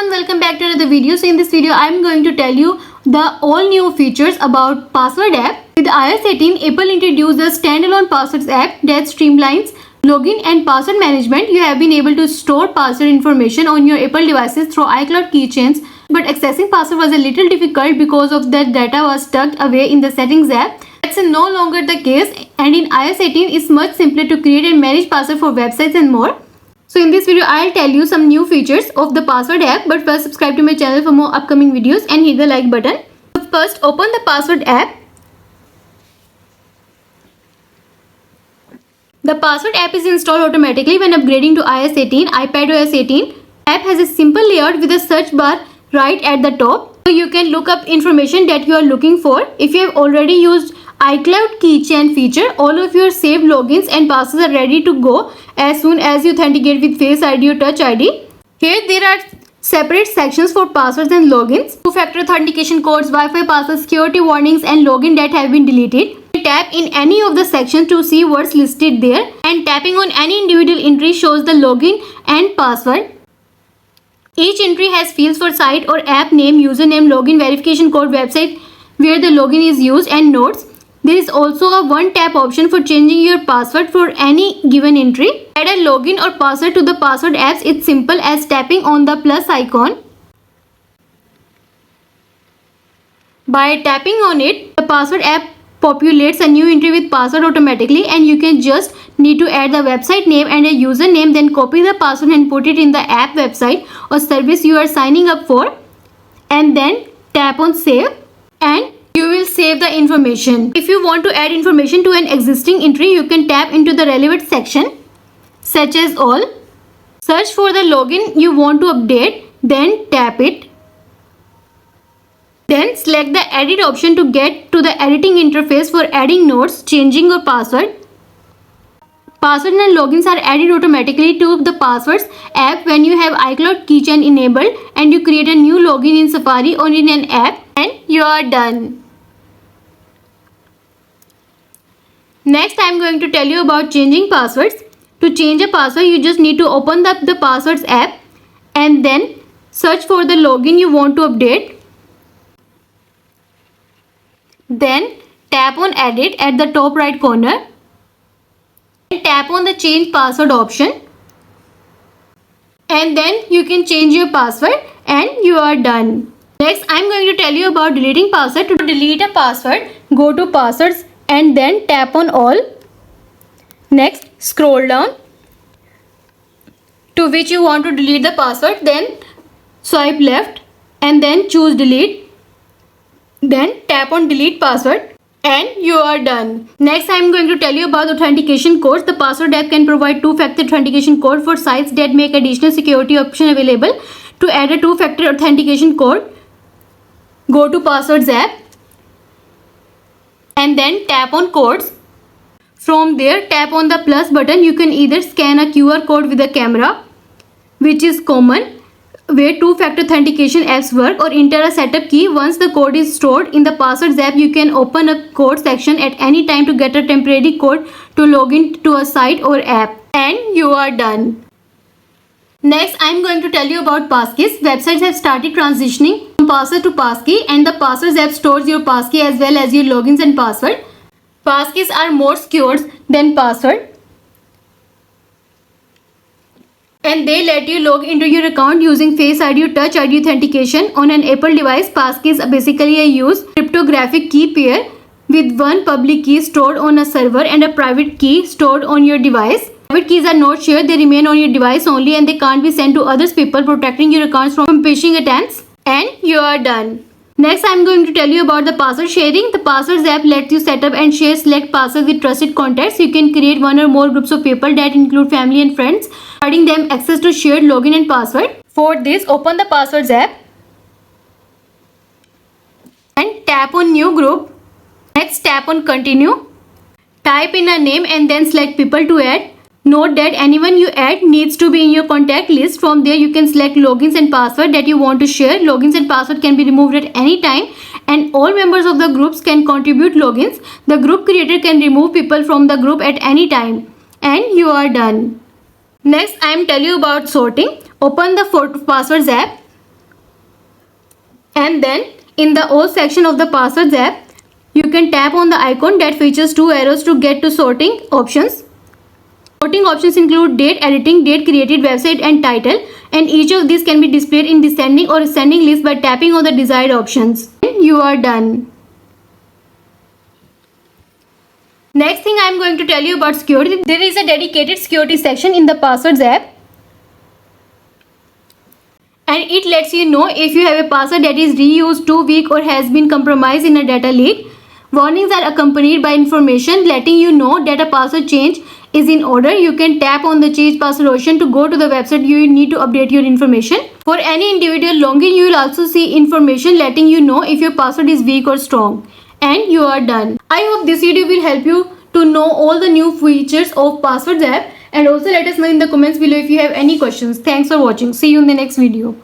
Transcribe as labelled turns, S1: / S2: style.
S1: everyone, welcome back to another video. So in this video I am going to tell you the all new features about Password app. With iOS 18, Apple introduced a standalone Passwords app that streamlines login and password management. You have been able to store password information on your Apple devices through iCloud keychains, but accessing password was a little difficult because of that data was tucked away in the settings app. That's no longer the case, and in iOS 18 it's much simpler to create and manage password for websites and more. So in this video I'll tell you some new features of the Password app, but first subscribe to my channel for more upcoming videos and hit the like button. First, open the Password app. The Password app is installed automatically when upgrading to iOS 18, iPadOS 18. App has a simple layout with a search bar right at the top, so you can look up information that you are looking for. If you have already used iCloud keychain feature, all of your saved logins and passwords are ready to go as soon as you authenticate with Face ID or Touch ID. Here there are separate sections for passwords and logins, two-factor authentication codes, Wi-Fi passwords, security warnings and login that have been deleted. Tap in any of the sections to see what's listed there, and tapping on any individual entry shows the login and password. Each entry has fields for site or app name, username, login, verification code, website where the login is used, and notes. There is also a one-tap option for changing your password for any given entry. Add a login or password to the Password apps. It's simple as tapping on the plus icon. By tapping on it, the Password app populates a new entry with password automatically, and you can just need to add the website name and a username, then copy the password and put it in the app, website or service you are signing up for, and then tap on save, and you will save the information. If you want to add information to an existing entry, you can tap into the relevant section such as all. Search for the login you want to update, then tap it. Then select the edit option to get to the editing interface for adding notes, changing your password. Passwords and logins are added automatically to the Passwords app when you have iCloud keychain enabled and you create a new login in Safari or in an app, and you are done. Next, I am going to tell you about changing passwords. To change a password, you just need to open up the Passwords app and then search for the login you want to update. Then tap on Edit at the top right corner and tap on the Change Password option. And then you can change your password and you are done. Next, I am going to tell you about deleting password. To delete a password, go to Passwords and then tap on All. Next, scroll down to which you want to delete the password, then swipe left and then choose Delete. Then tap on Delete Password and you are done. Next, I am going to tell you about authentication codes. The Password app can provide two-factor authentication code for sites that make additional security option available. To add a two-factor authentication code, go to Passwords app and then tap on Codes. From there, tap on the plus button. You can either scan a QR code with a camera, which is common where two-factor authentication apps work, or enter a setup key. Once the code is stored in the Passwords app, you can open a code section at any time to get a temporary code to log in to a site or app, and you are done. Next, I am going to tell you about passkeys. Websites have started transitioning from password to passkey, and the Passwords app stores your passkey as well as your logins and password. Passkeys are more secure than password, and they let you log into your account using Face ID or Touch ID authentication. On an Apple device, passkeys are basically a used cryptographic key pair with one public key stored on a server and a private key stored on your device. Private keys are not shared, they remain on your device only and they can't be sent to other people, protecting your accounts from phishing attempts. And you are done. Next, I am going to tell you about the password sharing. The Passwords app lets you set up and share select passwords with trusted contacts. You can create one or more groups of people that include family and friends, providing them access to shared login and password. For this, open the Passwords app and tap on New Group. Next, tap on Continue. Type in a name and then select people to add. Note that anyone you add needs to be in your contact list. From there, you can select logins and password that you want to share. Logins and password can be removed at any time, and all members of the groups can contribute logins. The group creator can remove people from the group at any time, and you are done. Next, I am telling you about sorting. Open the Passwords app And then in the all section of the passwords app, you can tap on the icon that features two arrows to get to sorting options. Sorting options include date editing, date created, website and title, and each of these can be displayed in descending or ascending list by tapping on the desired options. And you are done. Next thing I am going to tell you about security. There is a dedicated security section in the passwords app, and it lets you know if you have a password that is reused, too weak, or has been compromised in a data leak. Warnings are accompanied by information letting you know that a password change is in order. You can tap on the change password option to go to the website you need to update your information. For any individual login, you will also see information letting you know if your password is weak or strong. And you are done. I hope this video will help you to know all the new features of passwords app, and also let us know in the comments below if you have any questions. Thanks for watching. See you in the next video.